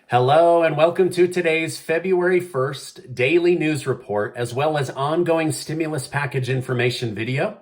Hello and welcome to today's February 1st daily news report, as well as ongoing stimulus package information video.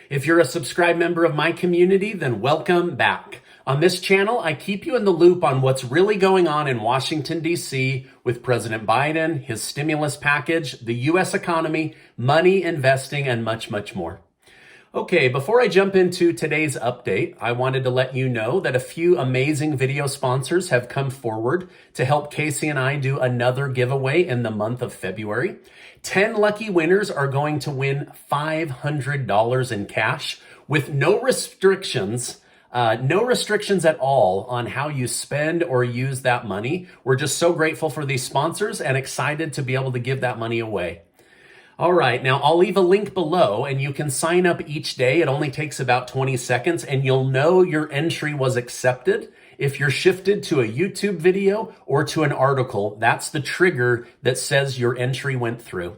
If you're a subscribed member of my community, then welcome back. On this channel, I keep you in the loop on what's really going on in Washington, D.C. with President Biden, his stimulus package, the U.S. economy, money, investing, and much, much more. Okay, before I jump into today's update, I wanted to let you know that a few amazing video sponsors have come forward to help Casey and I do another giveaway in the month of February. 10 lucky winners are going to win $500 in cash with no restrictions at all on how you spend or use that money. We're just so grateful for these sponsors and excited to be able to give that money away. All right, now I'll leave a link below and you can sign up each day. It only takes about 20 seconds and you'll know your entry was accepted if you're shifted to a YouTube video or to an article. That's the trigger that says your entry went through.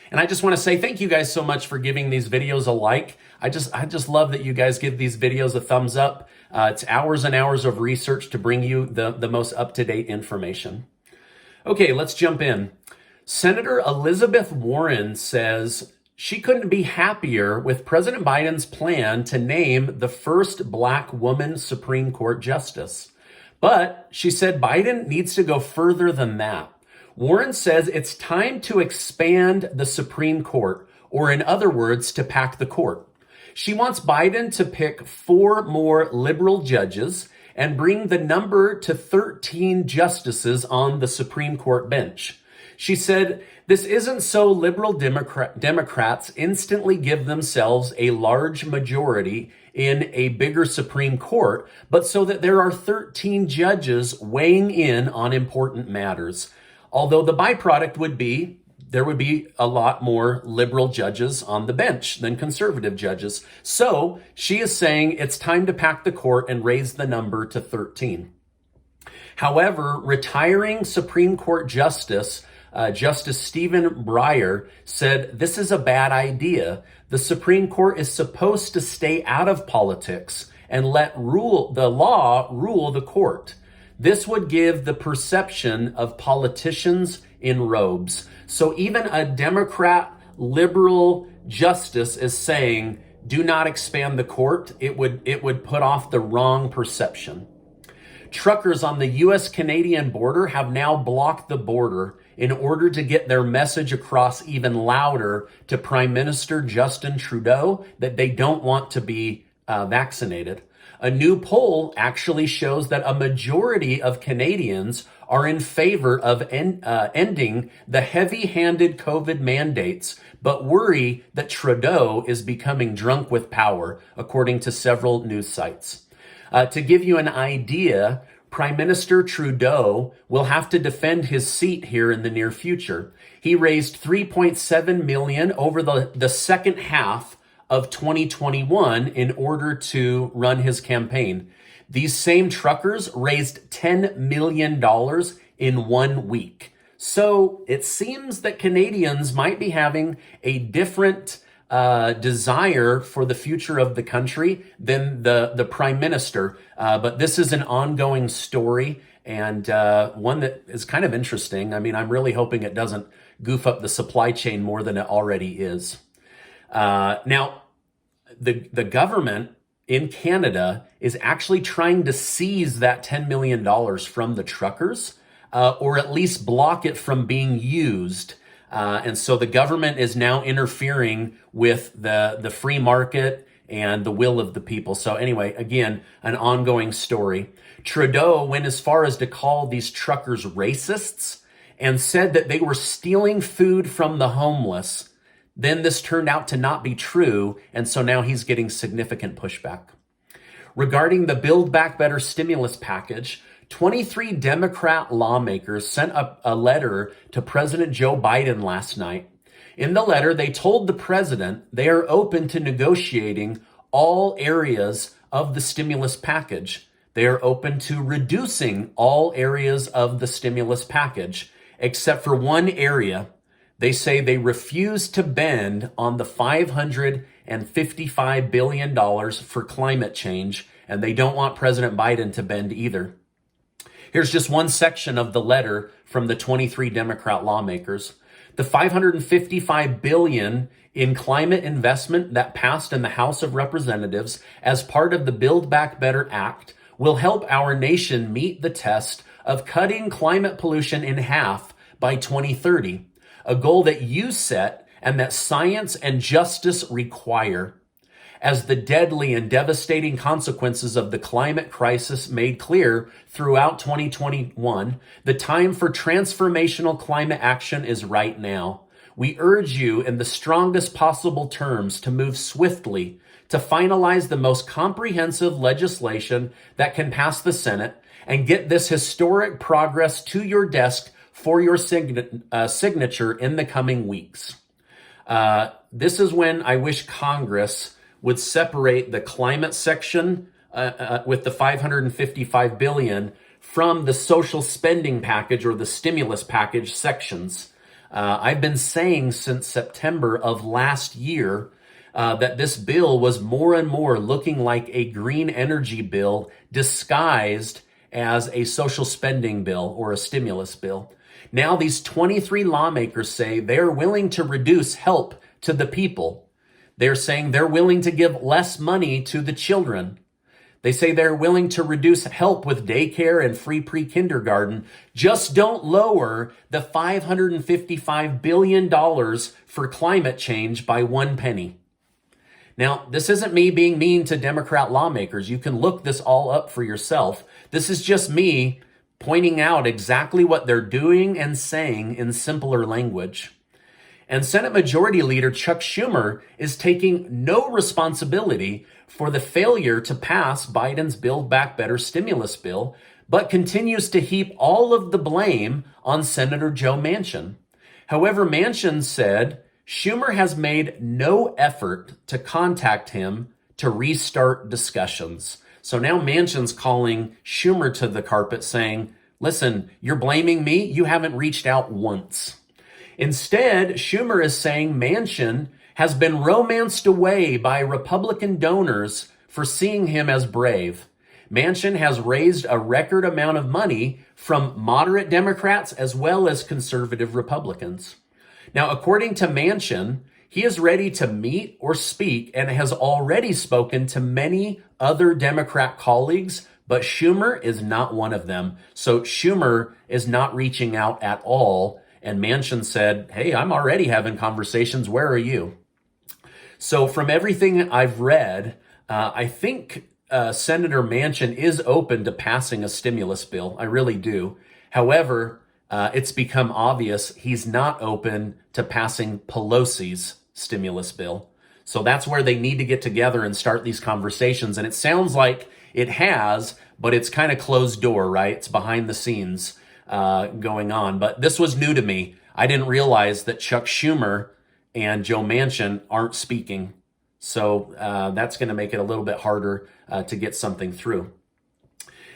And I just want to say thank you guys so much for giving these videos a like. I just love that you guys give these videos a thumbs up. It's hours and hours of research to bring you the most up-to-date information. Okay, let's jump in. Senator Elizabeth Warren says she couldn't be happier with President Biden's plan to name the first Black woman Supreme Court justice. But she said Biden needs to go further than that. Warren says it's time to expand the Supreme Court, or in other words, to pack the court. She wants Biden to pick 4 more liberal judges and bring the number to 13 justices on the Supreme Court bench. She said, this isn't so liberal Democrats instantly give themselves a large majority in a bigger Supreme Court, but so that there are 13 judges weighing in on important matters. Although the byproduct would be, there would be a lot more liberal judges on the bench than conservative judges. So she is saying it's time to pack the court and raise the number to 13. However, retiring Supreme Court Justice Stephen Breyer said, this is a bad idea. The Supreme Court is supposed to stay out of politics and let the law rule the court. This would give the perception of politicians in robes. So even a Democrat liberal justice is saying, do not expand the court. It would put off the wrong perception. Truckers on the U.S.-Canadian border have now blocked the border in order to get their message across even louder to Prime Minister Justin Trudeau that they don't want to be vaccinated. A new poll actually shows that a majority of Canadians are in favor of ending the heavy-handed COVID mandates, but worry that Trudeau is becoming drunk with power, according to several news sites. To give you an idea, Prime Minister Trudeau will have to defend his seat here in the near future. He raised $3.7 million over the second half of 2021 in order to run his campaign. These same truckers raised $10 million in 1 week. So it seems that Canadians might be having a different desire for the future of the country than the prime minister. But this is an ongoing story and one that is kind of interesting. I mean, I'm really hoping it doesn't goof up the supply chain more than it already is. Now, the government in Canada is actually trying to seize that $10 million from the truckers, or at least block it from being used. And so the government is now interfering with the free market and the will of the people. So anyway, again, an ongoing story. Trudeau went as far as to call these truckers racists and said that they were stealing food from the homeless. Then this turned out to not be true, and so now he's getting significant pushback. Regarding the Build Back Better stimulus package, 23 Democrat lawmakers sent a letter to President Joe Biden last night. In the letter, they told the president they are open to negotiating all areas of the stimulus package. They are open to reducing all areas of the stimulus package, except for one area. They say they refuse to bend on the $555 billion for climate change, and they don't want President Biden to bend either. Here's just one section of the letter from the 23 Democrat lawmakers. The $555 billion in climate investment that passed in the House of Representatives as part of the Build Back Better Act will help our nation meet the test of cutting climate pollution in half by 2030, a goal that you set and that science and justice require. As the deadly and devastating consequences of the climate crisis made clear throughout 2021, the time for transformational climate action is right now. We urge you in the strongest possible terms to move swiftly to finalize the most comprehensive legislation that can pass the Senate and get this historic progress to your desk for your signature in the coming weeks. This is when I wish Congress would separate the climate section with the $555 billion from the social spending package or the stimulus package sections. I've been saying since September of last year that this bill was more and more looking like a green energy bill disguised as a social spending bill or a stimulus bill. Now these 23 lawmakers say they're willing to reduce help to the people. They're saying they're willing to give less money to the children. They say they're willing to reduce help with daycare and free pre-kindergarten. Just don't lower the $555 billion for climate change by 1 penny. Now, this isn't me being mean to Democrat lawmakers. You can look this all up for yourself. This is just me pointing out exactly what they're doing and saying in simpler language. And Senate Majority Leader Chuck Schumer is taking no responsibility for the failure to pass Biden's Build Back Better stimulus bill, but continues to heap all of the blame on Senator Joe Manchin. However, Manchin said Schumer has made no effort to contact him to restart discussions. So now Manchin's calling Schumer to the carpet saying, listen, you're blaming me? You haven't reached out once. Instead, Schumer is saying Manchin has been romanced away by Republican donors for seeing him as brave. Manchin has raised a record amount of money from moderate Democrats as well as conservative Republicans. Now, according to Manchin, he is ready to meet or speak and has already spoken to many other Democrat colleagues, but Schumer is not one of them. So Schumer is not reaching out at all. And Manchin said, hey, I'm already having conversations. Where are you? So from everything I've read, I think Senator Manchin is open to passing a stimulus bill. I really do. However, it's become obvious he's not open to passing Pelosi's stimulus bill. So that's where they need to get together and start these conversations. And it sounds like it has, but it's kind of closed door, right? It's behind the scenes going on. But this was new to me. I didn't realize that Chuck Schumer and Joe Manchin aren't speaking. So that's going to make it a little bit harder to get something through.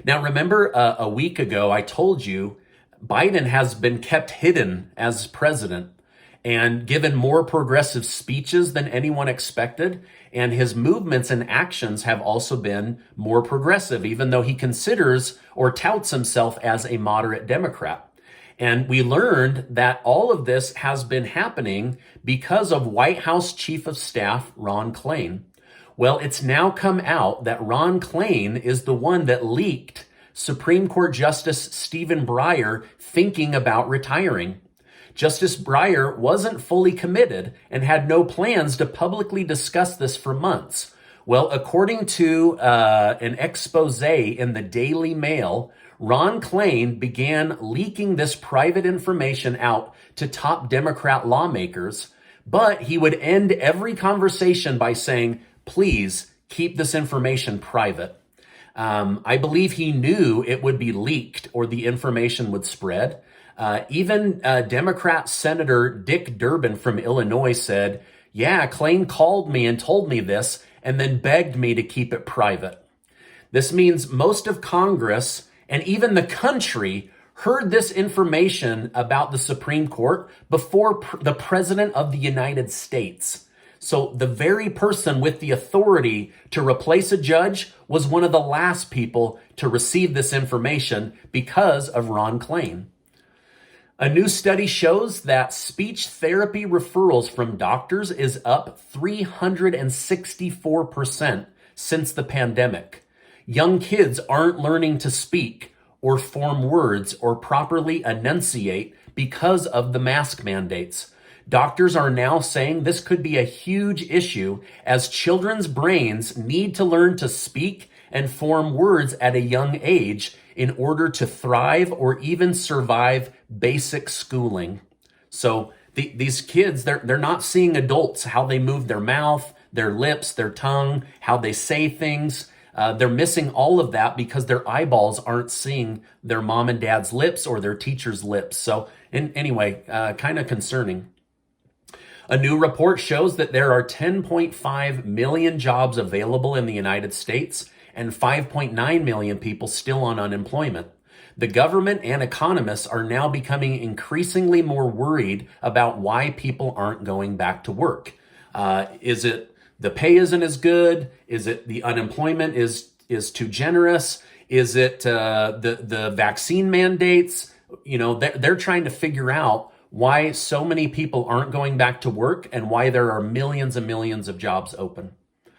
Now, remember a week ago, I told you Biden has been kept hidden as president and given more progressive speeches than anyone expected. And his movements and actions have also been more progressive, even though he considers or touts himself as a moderate Democrat. And we learned that all of this has been happening because of White House Chief of Staff Ron Klain. Well, it's now come out that Ron Klain is the one that leaked Supreme Court Justice Stephen Breyer thinking about retiring. Justice Breyer wasn't fully committed and had no plans to publicly discuss this for months. Well, according to an expose in the Daily Mail, Ron Klain began leaking this private information out to top Democrat lawmakers, but he would end every conversation by saying, please keep this information private. I believe he knew it would be leaked or the information would spread. Even Democrat Senator Dick Durbin from Illinois said, yeah, Klain called me and told me this and then begged me to keep it private. This means most of Congress and even the country heard this information about the Supreme Court before the President of the United States. So the very person with the authority to replace a judge was one of the last people to receive this information because of Ron Klain. A new study shows that speech therapy referrals from doctors is up 364% since the pandemic. Young kids aren't learning to speak or form words or properly enunciate because of the mask mandates. Doctors are now saying this could be a huge issue as children's brains need to learn to speak and form words at a young age in order to thrive or even survive basic schooling. So these kids, they're not seeing adults, how they move their mouth, their lips, their tongue, how they say things. They're missing all of that because their eyeballs aren't seeing their mom and dad's lips or their teacher's lips. So anyway, kind of concerning. A new report shows that there are 10.5 million jobs available in the United States and 5.9 million people still on unemployment. The government and economists are now becoming increasingly more worried about why people aren't going back to work. Is it the pay isn't as good? Is it the unemployment is too generous? Is it the vaccine mandates? You know, they're trying to figure out why so many people aren't going back to work and why there are millions and millions of jobs open.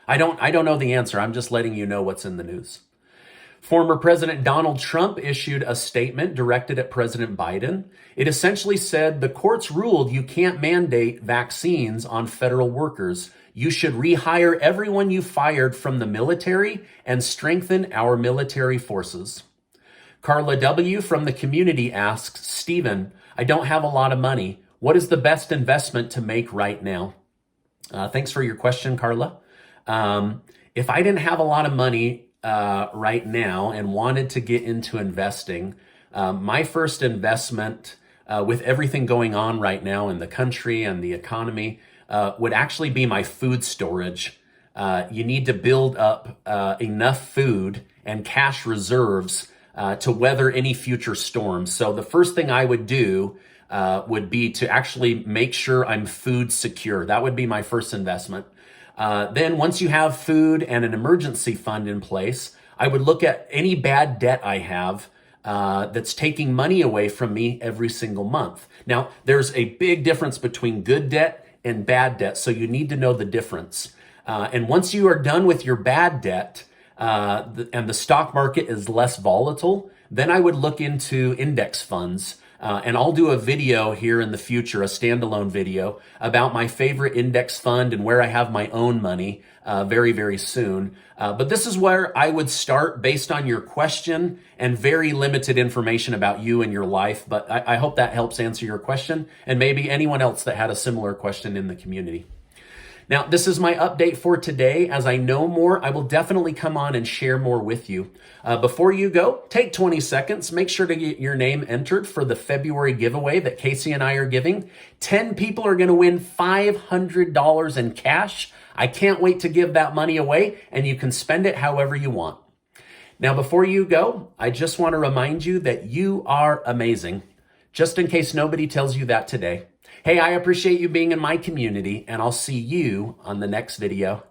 I don't know the answer. I'm just letting you know what's in the news. Former President Donald Trump issued a statement directed at President Biden. It essentially said the courts ruled you can't mandate vaccines on federal workers. You should rehire everyone you fired from the military and strengthen our military forces. Carla W. from the community asks, Stephen, I don't have a lot of money. What is the best investment to make right now? Thanks for your question, Carla. If I didn't have a lot of money right now and wanted to get into investing, my first investment with everything going on right now in the country and the economy would actually be my food storage. You need to build up enough food and cash reserves to weather any future storms. So the first thing I would do would be to actually make sure I'm food secure. That would be my first investment. Then once you have food and an emergency fund in place, I would look at any bad debt I have that's taking money away from me every single month. Now, there's a big difference between good debt and bad debt, so you need to know the difference. And once you are done with your bad debt, and the stock market is less volatile, then I would look into index funds. And I'll do a video here in the future, a standalone video about my favorite index fund and where I have my own money very, very soon. But this is where I would start based on your question and very limited information about you and your life. But I hope that helps answer your question and maybe anyone else that had a similar question in the community. Now, this is my update for today. As I know more, I will definitely come on and share more with you. Before you go, take 20 seconds. Make sure to get your name entered for the February giveaway that Casey and I are giving. 10 people are going to win $500 in cash. I can't wait to give that money away, and you can spend it however you want. Now, before you go, I just want to remind you that you are amazing, just in case nobody tells you that today. Hey, I appreciate you being in my community, and I'll see you on the next video.